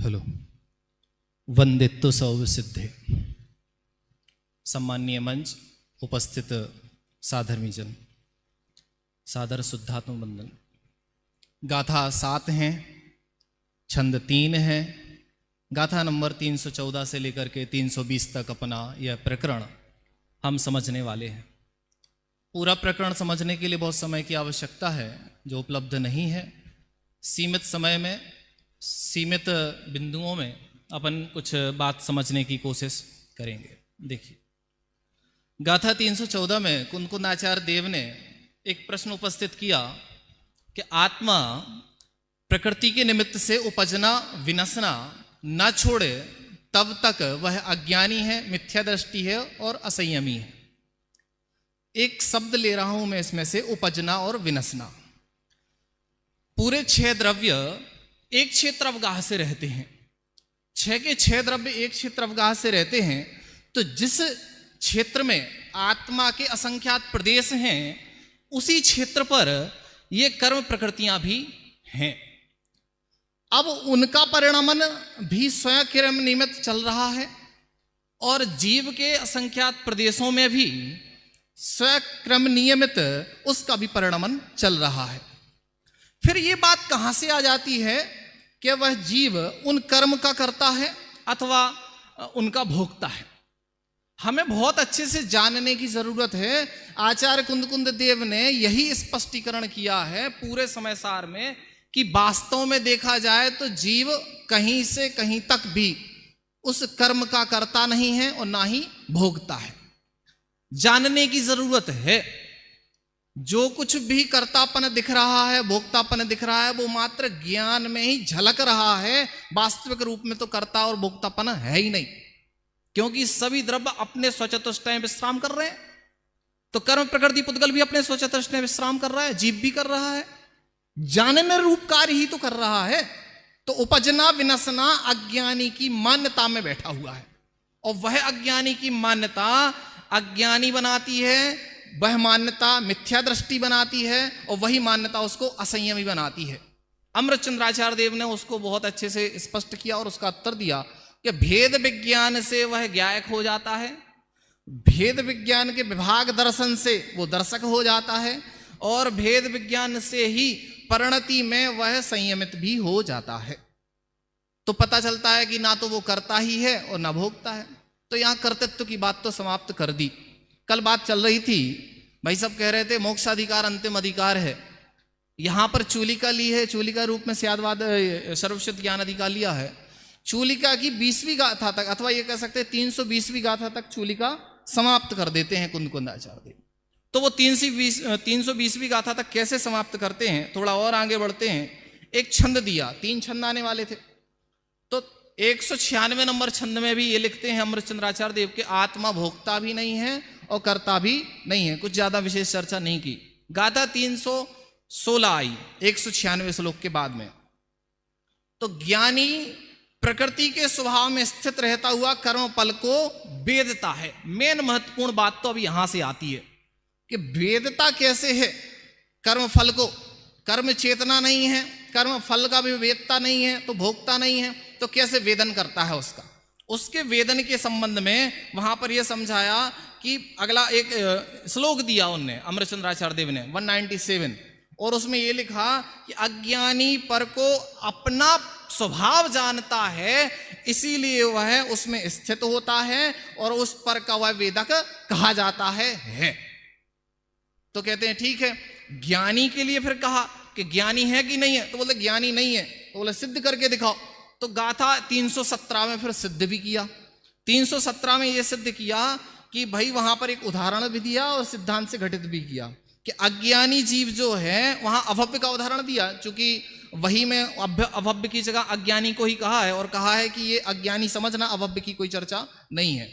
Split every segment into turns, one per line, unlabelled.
खलु वंदित्व सौव सिद्धे। सम्माननीय मंच उपस्थित साधर्मी जन, सादर शुद्धात्म वंदन। गाथा 7 हैं, छंद 3 है। गाथा नंबर 314 से लेकर के 320 तक अपना यह प्रकरण हम समझने वाले हैं। पूरा प्रकरण समझने के लिए बहुत समय की आवश्यकता है जो उपलब्ध नहीं है। सीमित समय में, सीमित बिंदुओं में अपन कुछ बात समझने की कोशिश करेंगे। देखिए, गाथा 314 में कुंदकुंदाचार्य देव ने एक प्रश्न उपस्थित किया कि आत्मा प्रकृति के निमित्त से उपजना विनसना न छोड़े तब तक वह अज्ञानी है, मिथ्या दृष्टि है और असंयमी है। एक शब्द ले रहा हूं मैं इसमें से, उपजना और विनसना। पूरे 6 द्रव्य एक क्षेत्रअवगाह से रहते हैं। 6 के 6 द्रव्य एक क्षेत्रअवगाह से रहते हैं, तो जिस क्षेत्र में आत्मा के असंख्यात प्रदेश हैं उसी क्षेत्र पर ये कर्म प्रकृतियां भी हैं। अब उनका परिणमन भी स्वयं क्रम निमित्त चल रहा है और जीव के असंख्यात प्रदेशों में भी स्वयं क्रम नियमित उसका भी परिणमन चल रहा है। फिर ये बात कहां से आ जाती है कि वह जीव उन कर्म का करता है अथवा उनका भोगता है। हमें बहुत अच्छे से जानने की जरूरत है। आचार्य कुंदकुंद देव ने यही स्पष्टीकरण किया है पूरे समय सार में कि वास्तव में देखा जाए तो जीव कहीं से कहीं तक भी उस कर्म का करता नहीं है और ना ही भोगता है। जानने की जरूरत है। जो कुछ भी कर्तापन दिख रहा है, भोक्तापन दिख रहा है, वो मात्र ज्ञान में ही झलक रहा है। वास्तविक रूप में तो कर्ता और भोक्तापन है ही नहीं, क्योंकि सभी द्रव्य अपने स्वचतुष्टय विश्राम कर रहे हैं। तो कर्म प्रकृति पुद्गल भी अपने स्वचतुष्टय विश्राम कर रहा है, जीव भी कर रहा है, जानने रूप कार्य ही तो कर रहा है। तो उपजना विनसना अज्ञानी की मान्यता में बैठा हुआ है, और वह अज्ञानी की मान्यता अज्ञानी बनाती है, वह मान्यता मिथ्या दृष्टि बनाती है, और वही मान्यता उसको असंयमी बनाती है। अमृतचंद्राचार्य देव ने उसको बहुत अच्छे से स्पष्ट किया और उसका उत्तर दिया कि भेद विज्ञान से वह ज्ञायक हो जाता है, भेद विज्ञान के विभाग दर्शन से वो दर्शक हो जाता है, और भेद विज्ञान से ही परिणति में वह संयमित भी हो जाता है। तो पता चलता है कि ना तो वो करता ही है और ना भोगता है। तो यहां कर्तृत्व की बात तो समाप्त कर दी। कल बात चल रही थी, भाई सब कह रहे थे मोक्षाधिकार अंतिम अधिकार है। यहां पर चूलिका ली है, चूलिका रूप में स्यादवाद सर्वश्रुत ज्ञान अधिकार लिया है। चूलिका की 20वीं गाथा तक, अथवा ये कह सकते हैं 320वीं गाथा तक चूलिका समाप्त कर देते हैं कुंदकुंदाचार्य देव। तो वो 320वीं गाथा तक कैसे समाप्त करते हैं, थोड़ा और आगे बढ़ते हैं। एक छंद दिया, 3 छंद आने वाले थे। तो 196 नंबर छंद में भी ये लिखते हैं अमृतचंद्राचार्य देव के आत्मा भोक्ता भी नहीं है और कर्ता भी नहीं है। कुछ ज्यादा विशेष चर्चा नहीं की। गाथा 316 आई 196 श्लोक के बाद में। तो ज्ञानी प्रकृति के स्वभाव में स्थित रहता हुआ कर्म फल को वेदता है। मेन महत्वपूर्ण बात तो अब यहां से आती है कि वेदता कैसे है कर्म फल को। कर्म चेतना नहीं है, कर्म फल का भी वेदता नहीं है, तो भोगता नहीं है, तो कैसे वेदन करता है उसका। उसके वेदन के संबंध में वहां पर यह समझाया कि अगला एक श्लोक दिया उनने, अमृतचंद्राचार्य देव ने 197, और उसमें यह लिखा कि अज्ञानी पर को अपना स्वभाव जानता है, इसीलिए वह उसमें स्थित होता है और उस पर का वह वेदक कहा जाता है। तो कहते हैं ठीक है, ज्ञानी के लिए फिर कहा कि ज्ञानी है कि नहीं है, तो बोले ज्ञानी नहीं है, तो बोले सिद्ध करके दिखाओ। तो गाथा 317 में फिर सिद्ध भी किया। 317 में यह सिद्ध किया कि भाई वहां पर एक उदाहरण भी दिया और सिद्धांत से घटित भी किया कि अज्ञानी जीव जो है, वहां अभव्य का उदाहरण दिया, चूंकि वही में अभव्य की जगह अज्ञानी को ही कहा है, और कहा है कि ये अज्ञानी समझना, अभव्य की कोई चर्चा नहीं है।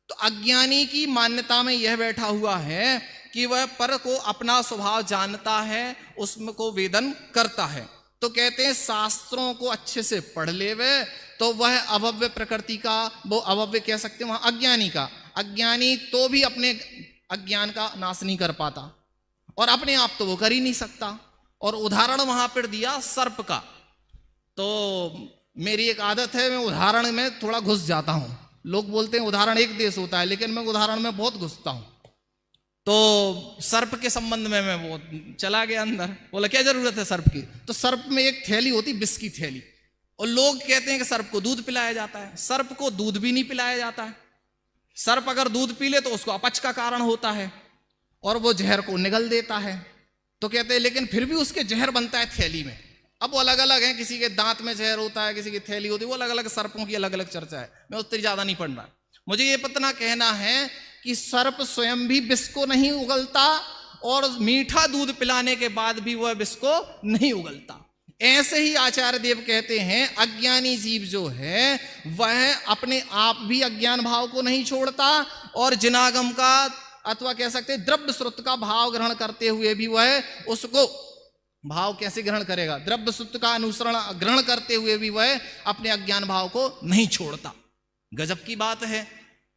तो अज्ञानी की मान्यता में यह बैठा हुआ है कि वह पर को अपना स्वभाव जानता है, उसमें को वेदन करता है। तो कहते हैं शास्त्रों को अच्छे से पढ़ लेवे तो वह अभव्य प्रकृति का, वो अभव्य कह सकते हैं वहां अज्ञानी का, अज्ञानी तो भी अपने अज्ञान का नाश नहीं कर पाता, और अपने आप तो वो कर ही नहीं सकता। और उदाहरण वहां पर दिया सर्प का। तो मेरी एक आदत है, मैं उदाहरण में थोड़ा घुस जाता हूं। लोग बोलते हैं उदाहरण एक देश होता है, लेकिन मैं उदाहरण में बहुत घुसता हूं। तो सर्प के संबंध में मैं वो चला गया अंदर, बोला क्या जरूरत है सर्प की। तो सर्प में एक थैली होती, विष की थैली, और लोग कहते हैं कि सर्प को दूध पिलाया जाता है। सर्प को दूध भी नहीं पिलाया जाता है। सर्प अगर दूध पी ले तो उसको अपच का कारण होता है और वो जहर को निगल देता है। तो कहते हैं लेकिन फिर भी उसके जहर बनता है थैली में। अब वो अलग अलग है, किसी के दांत में जहर होता है, किसी की थैली होती है, वो अलग अलग सर्पों की अलग अलग चर्चा है। मैं उतनी ज्यादा नहीं पढ़ रहा। मुझे ये पतना कहना है कि सर्प स्वयं भी विष को नहीं उगलता और मीठा दूध पिलाने के बाद भी वह विष को नहीं उगलता। ऐसे ही आचार्य देव कहते हैं अज्ञानी जीव जो है वह अपने आप भी अज्ञान भाव को नहीं छोड़ता और जिनागम का अथवा कह सकते हैं द्रव्य स्रोत का भाव ग्रहण करते हुए भी वह उसको भाव कैसे ग्रहण करेगा, द्रव्य स्रोत का अनुसरण ग्रहण करते हुए भी वह अपने अज्ञान भाव को नहीं छोड़ता। गजब की बात है।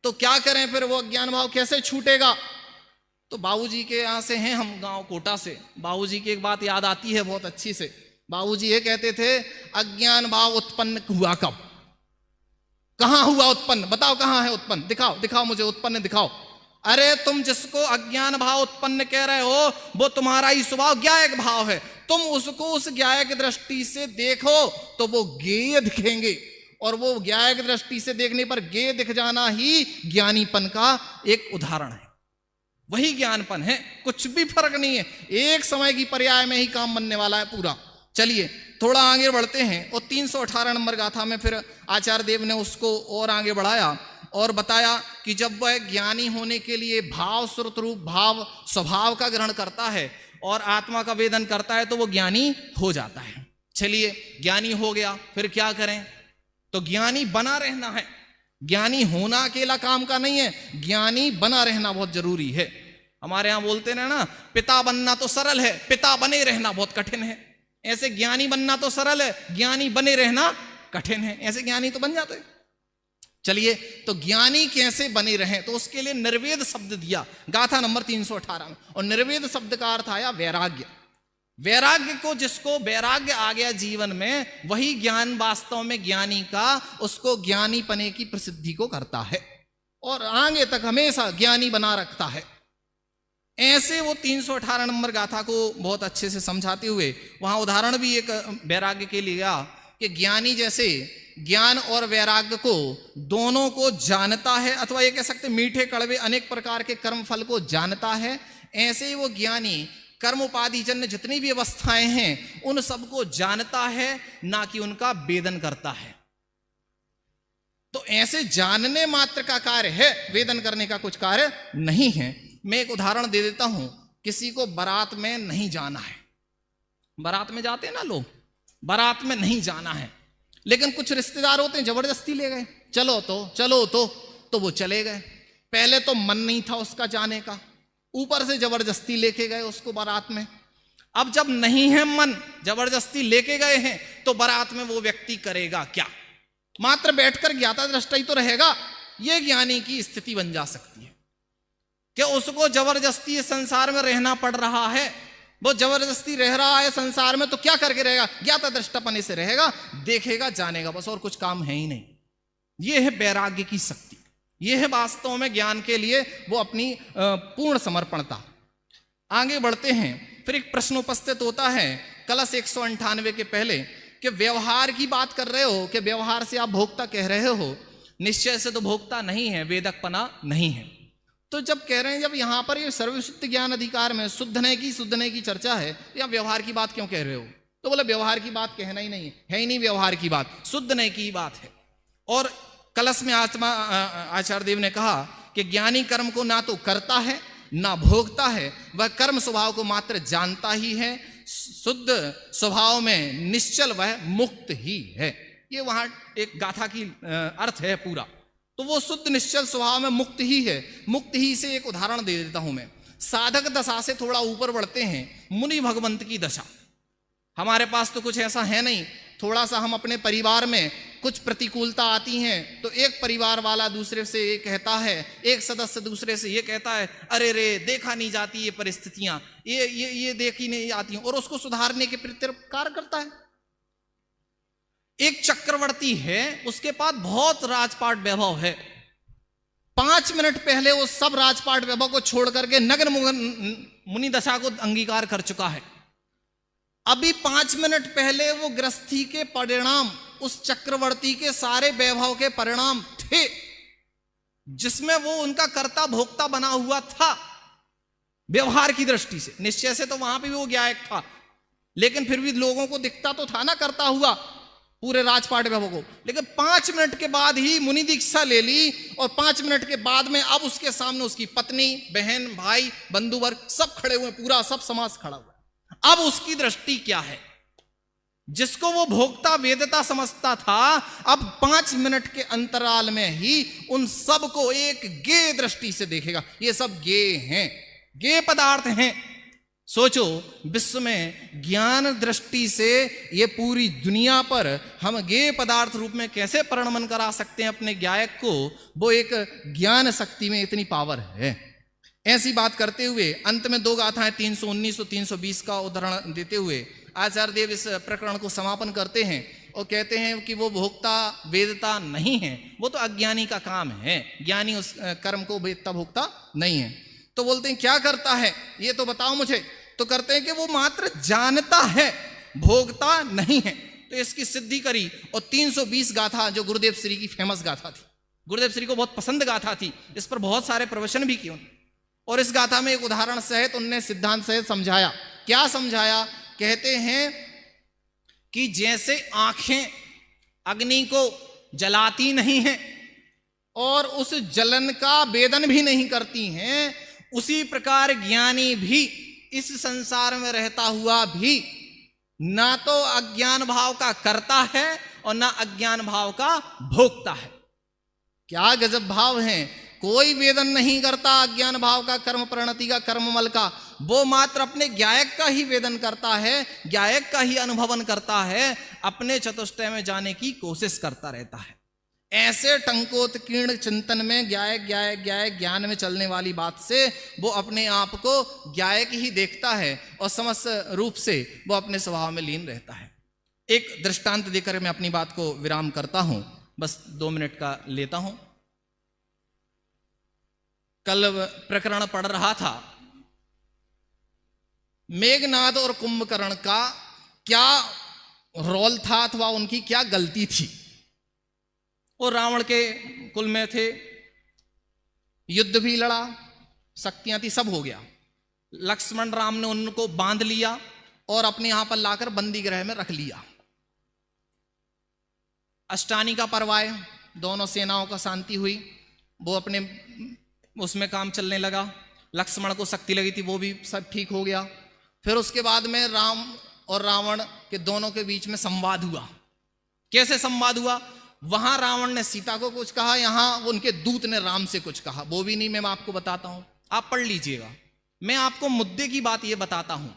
तो क्या करें फिर, वो अज्ञान भाव कैसे छूटेगा। तो बाबूजी के यहाँ से हैं हम, गांव कोटा से। बाबूजी की एक बात याद आती है बहुत अच्छी से। बाबूजी ये कहते थे अज्ञान भाव उत्पन्न हुआ कब, कहां हुआ उत्पन्न, बताओ कहां है उत्पन्न, दिखाओ दिखाओ मुझे उत्पन्न दिखाओ। अरे तुम जिसको अज्ञान भाव उत्पन्न कह रहे हो वो तुम्हारा ही स्वभाव ज्ञायक भाव है। तुम उसको उस ज्ञायक दृष्टि से देखो तो वो ज्ञेय दिखेंगे, और वो ज्ञायक दृष्टि से देखने पर ज्ञेय दिख जाना ही ज्ञानीपन का एक उदाहरण है। वही ज्ञानपन है, कुछ भी फर्क नहीं है। एक समय की पर्याय में ही काम बनने वाला है पूरा। चलिए थोड़ा आगे बढ़ते हैं और 318 नंबर गाथा में फिर आचार्य देव ने उसको और आगे बढ़ाया और बताया कि जब वह ज्ञानी होने के लिए भाव श्रुत रूप भाव स्वभाव का ग्रहण करता है और आत्मा का वेदन करता है तो वो ज्ञानी हो जाता है। चलिए ज्ञानी हो गया, फिर क्या करें। तो ज्ञानी बना रहना है। ज्ञानी होना अकेला काम का नहीं है, ज्ञानी बना रहना बहुत जरूरी है। हमारे यहां बोलते हैं ना, पिता बनना तो सरल है, पिता बने रहना बहुत कठिन है। ऐसे ज्ञानी बनना तो सरल है, ज्ञानी बने रहना कठिन है। ऐसे ज्ञानी तो बन जाते हैं। चलिए तो ज्ञानी कैसे बने रहें, तो उसके लिए निर्वेद शब्द दिया गाथा नंबर 318 में। और निर्वेद शब्द का अर्थ आया वैराग्य। वैराग्य को, जिसको वैराग्य आ गया जीवन में, वही ज्ञान वास्तव में ज्ञानी का उसको ज्ञानी पने की प्रसिद्धि को करता है और आगे तक हमेशा ज्ञानी बना रखता है। ऐसे वो 318 नंबर गाथा को बहुत अच्छे से समझाते हुए वहां उदाहरण भी एक वैराग्य के लिए कि ज्ञानी जैसे ज्ञान और वैराग्य को दोनों को जानता है, अथवा ये कह सकते मीठे कड़वे अनेक प्रकार के कर्म फल को जानता है, ऐसे ही वो ज्ञानी कर्म उपाधि जन्य जितनी भी अवस्थाएं हैं उन सबको जानता है, ना कि उनका वेदन करता है। तो ऐसे जानने मात्र का कार्य है, वेदन करने का कुछ कार्य नहीं है। मैं एक उदाहरण दे देता हूं। किसी को बारात में नहीं जाना है, बारात में जाते हैं ना लोग, बारात में नहीं जाना है, लेकिन कुछ रिश्तेदार होते हैं जबरदस्ती ले गए, चलो तो वो चले गए। पहले तो मन नहीं था उसका जाने का, ऊपर से जबरदस्ती लेके गए उसको बारात में। अब जब नहीं है मन, जबरदस्ती लेके गए हैं, तो बारात में वो व्यक्ति करेगा क्या, मात्र बैठकर ज्ञाता दृष्टा ही तो रहेगा। ये ज्ञानी की स्थिति बन जा सकती है कि उसको जबरदस्ती संसार में रहना पड़ रहा है। वो जबरदस्ती रह रहा है संसार में, तो क्या करके रहेगा, ज्ञाता दृष्टापने से रहेगा, देखेगा, जानेगा, बस और कुछ काम है ही नहीं। ये है वैराग्य की शक्ति, ये है वास्तव में ज्ञान के लिए वो अपनी पूर्ण समर्पणता। आगे बढ़ते हैं। फिर एक प्रश्न उपस्थित होता है कलश 198 के पहले कि व्यवहार की बात कर रहे हो कि व्यवहार से आप भोक्ता कह रहे हो, निश्चय से तो भोक्ता नहीं है, वेदकपना नहीं है। तो जब कह रहे हैं, जब यहां पर ये सर्वशुद्ध ज्ञान अधिकार में शुद्धने की चर्चा है, या व्यवहार की बात क्यों कह रहे हो। तो बोले व्यवहार की बात कहना ही नहीं है ही नहीं व्यवहार की बात, शुद्धने की बात है। और कलश में आचार्य देव ने कहा कि ज्ञानी कर्म को ना तो करता है ना भोगता है, वह कर्म स्वभाव को मात्र जानता ही है, शुद्ध स्वभाव में निश्चल वह मुक्त ही है। ये वहां एक गाथा की अर्थ है पूरा। तो वो शुद्ध निश्चल स्वभाव में मुक्त ही है। मुक्त ही से एक उदाहरण दे देता हूं मैं। साधक दशा से थोड़ा ऊपर बढ़ते हैं, मुनि भगवंत की दशा। हमारे पास तो कुछ ऐसा है नहीं, थोड़ा सा हम अपने परिवार में कुछ प्रतिकूलता आती हैं तो एक परिवार वाला दूसरे से ये कहता है, एक सदस्य दूसरे से ये कहता है, अरे रे देखा नहीं जाती ये परिस्थितियां, ये देखी नहीं आती, और उसको सुधारने के प्रति कार्य करता है। एक चक्रवर्ती है, उसके पास बहुत राजपाट वैभव है। 5 मिनट पहले वो सब राजपाट वैभव को छोड़ करके नग्न मुनि दशा को अंगीकार कर चुका है। अभी 5 मिनट पहले वो गृहस्थी के परिणाम, उस चक्रवर्ती के सारे वैभव के परिणाम थे, जिसमें वो उनका कर्ता भोक्ता बना हुआ था। व्यवहार की दृष्टि से, निश्चय से तो वहां पे भी वो ज्ञायक था, लेकिन फिर भी लोगों को दिखता तो था ना करता हुआ पूरे राजपाट वैभव को। लेकिन 5 मिनट के बाद ही मुनि दीक्षा ले ली, और 5 मिनट के बाद में अब उसके सामने उसकी पत्नी, बहन, भाई, बंधु वर्ग सब खड़े हुए, पूरा सब समाज खड़ा हुआ है। अब उसकी दृष्टि क्या है? जिसको वो भोक्ता वेदता समझता था, अब 5 मिनट के अंतराल में ही उन सब को एक गे दृष्टि से देखेगा। ये सब गे हैं, गे पदार्थ हैं। सोचो, विश्व में ज्ञान दृष्टि से ये पूरी दुनिया पर हम गे पदार्थ रूप में कैसे परिणमन करा सकते हैं अपने ज्ञायक को? वो एक ज्ञान शक्ति में इतनी पावर है। ऐसी बात करते हुए अंत में 2 गाथाएं 319 और 320 का उदाहरण देते हुए आचार्य देव इस प्रकरण को समापन करते हैं और कहते हैं कि वो भोक्ता वेदता नहीं है, वो तो अज्ञानी का काम है, ज्ञानी उस कर्म को वेदता भोक्ता नहीं है। तो बोलते हैं क्या करता है ये तो बताओ मुझे। तो करते हैं कि वो मात्र जानता है, भोगता नहीं है। तो इसकी सिद्धि करी, और 320 गाथा जो गुरुदेव श्री की फेमस गाथा थी, गुरुदेव श्री को बहुत पसंद गाथा थी, इस पर बहुत सारे प्रवचन भी किए। और इस गाथा में एक उदाहरण सहित उनने सिद्धांत सहित समझाया। क्या समझाया? कहते हैं कि जैसे आंखें अग्नि को जलाती नहीं हैं और उस जलन का वेदन भी नहीं करती हैं, उसी प्रकार ज्ञानी भी इस संसार में रहता हुआ भी ना तो अज्ञान भाव का करता है और ना अज्ञान भाव का भोगता है। क्या गजब भाव है! कोई वेदन नहीं करता अज्ञान भाव का, कर्म परिणति का, कर्ममल का। वो मात्र अपने ज्ञायक का ही वेदन करता है, ज्ञायक का ही अनुभवन करता है, अपने चतुष्टय में जाने की कोशिश करता रहता है। ऐसे टंकोत्कीर्ण चिंतन में ज्ञायक ज्ञायक ज्ञायक ज्ञान में चलने वाली बात से वो अपने आप को ज्ञायक ही देखता है और समस्त रूप से वो अपने स्वभाव में लीन रहता है। एक दृष्टांत देकर मैं अपनी बात को विराम करता हूं, बस 2 मिनट का लेता हूं। कल प्रकरण पढ़ रहा था, मेघनाद और कुंभकर्ण का क्या रोल था अथवा उनकी क्या गलती थी। वो रावण के कुल में थे, युद्ध भी लड़ा, शक्तियां थी, सब हो गया। लक्ष्मण राम ने उनको बांध लिया और अपने यहां पर लाकर बंदी गृह में रख लिया। अष्टानी का पर्व आए, दोनों सेनाओं का शांति हुई, वो अपने उसमें काम चलने लगा। लक्ष्मण को शक्ति लगी थी, वो भी सब ठीक हो गया। फिर उसके बाद में राम और रावण के दोनों के बीच में संवाद हुआ। कैसे संवाद हुआ? वहां रावण ने सीता को कुछ कहा, यहां उनके दूत ने राम से कुछ कहा। वो भी नहीं, मैं आपको बताता हूं, आप पढ़ लीजिएगा। मैं आपको मुद्दे की बात ये बताता हूं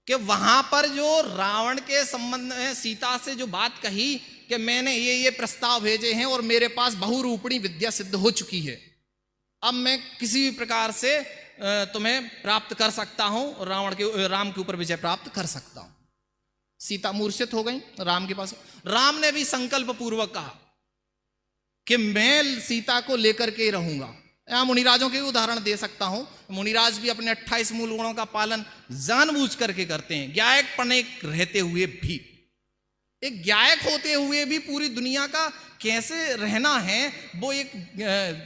कि वहां पर जो रावण के संबंध में सीता से जो बात कही कि मैंने ये प्रस्ताव भेजे हैं और मेरे पास बहुरूपिणी विद्या सिद्ध हो चुकी है, अब मैं किसी भी प्रकार से तुम्हें प्राप्त कर सकता हूं और राम के ऊपर विजय प्राप्त कर सकता हूं। सीता मूर्छित हो गई राम के पास। राम ने भी संकल्प पूर्वक कहा कि मैं सीता को लेकर के ही रहूंगा। यहां मुनिराजों के उदाहरण दे सकता हूं। मुनिराज भी अपने 28 मूल गुणों का पालन जानबूझ करके करते हैं, ज्ञायक पने रहते हुए भी। एक ज्ञायक होते हुए भी पूरी दुनिया का कैसे रहना है वो एक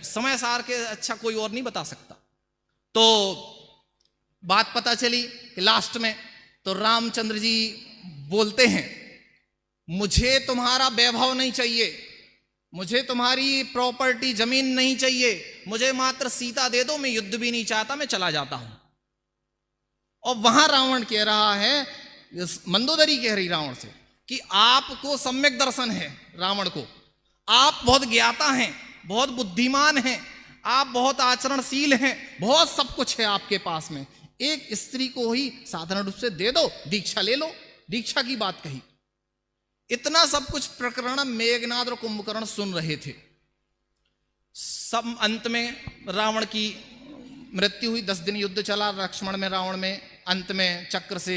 समय सार के अच्छा कोई और नहीं बता सकता। तो बात पता चली कि लास्ट में तो रामचंद्र जी बोलते हैं, मुझे तुम्हारा वैभव नहीं चाहिए, मुझे तुम्हारी प्रॉपर्टी जमीन नहीं चाहिए, मुझे मात्र सीता दे दो, मैं युद्ध भी नहीं चाहता, मैं चला जाता हूं। और वहां रावण कह रहा है, मंदोदरी कह रही रावण से कि आपको सम्यक दर्शन है, रावण को आप बहुत ज्ञाता हैं, बहुत बुद्धिमान हैं, आप बहुत आचरणशील हैं, बहुत सब कुछ है आपके पास में। एक स्त्री को ही साधारण रूप से दे दो, दीक्षा ले लो। दीक्षा की बात कही। इतना सब कुछ प्रकरण मेघनाद और कुंभकर्ण सुन रहे थे। सब अंत में रावण की मृत्यु हुई। 10 दिन युद्ध चला लक्ष्मण में रावण में। अंत में चक्र से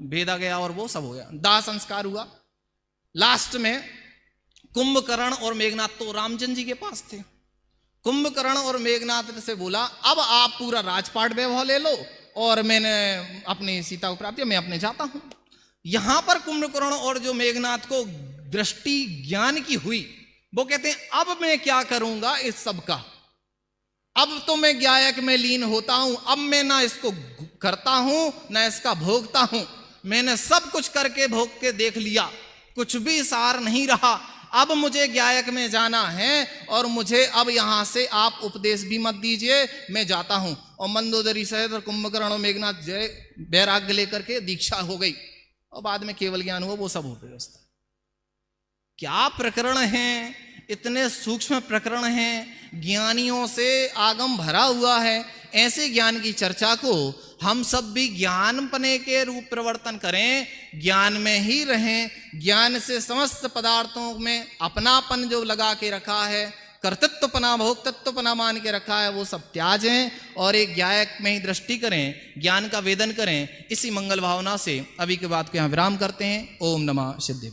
भेदा गया और वो सब हो गया। दाह संस्कार हुआ। लास्ट में कुंभकर्ण और मेघनाथ तो रामचंद्र जी के पास थे। कुंभकर्ण और मेघनाथ से बोला अब आप पूरा राजपाट वैभव ले लो और मैंने अपनी सीता को प्राप्त किया, मैं अपने जाता हूं। यहां पर कुंभकर्ण और जो मेघनाथ को दृष्टि ज्ञान की हुई, वो कहते हैं अब मैं क्या करूंगा इस सब का, अब तो मैं गायक में लीन होता हूं, अब मैं ना इसको करता हूं ना इसका भोगता हूं, मैंने सब कुछ करके भोग के देख लिया, कुछ भी सार नहीं रहा, अब मुझे गायक में जाना है और मुझे अब यहां से आप उपदेश भी मत दीजिए, मैं जाता हूं। और मंदोदरी सहित और कुंभकर्ण और मेघनाथ जय वैराग्य लेकर के दीक्षा हो गई और बाद में केवल ज्ञान हुआ, वो सब हो व्यवस्था। क्या प्रकरण हैं, इतने सूक्ष्म प्रकरण हैं, ज्ञानियों से आगम भरा हुआ है। ऐसे ज्ञान की चर्चा को हम सब भी ज्ञानपने के रूप प्रवर्तन करें, ज्ञान में ही रहें, ज्ञान से समस्त पदार्थों में अपनापन जो लगा के रखा है, कर्तृत्वपना भोक्तत्वपना मान के रखा है, वो सब त्याजें और एक गायक में ही दृष्टि करें, ज्ञान का वेदन करें। इसी मंगल भावना से अभी के बाद को यहाँ विराम करते हैं। ओम नमः सिद्धि।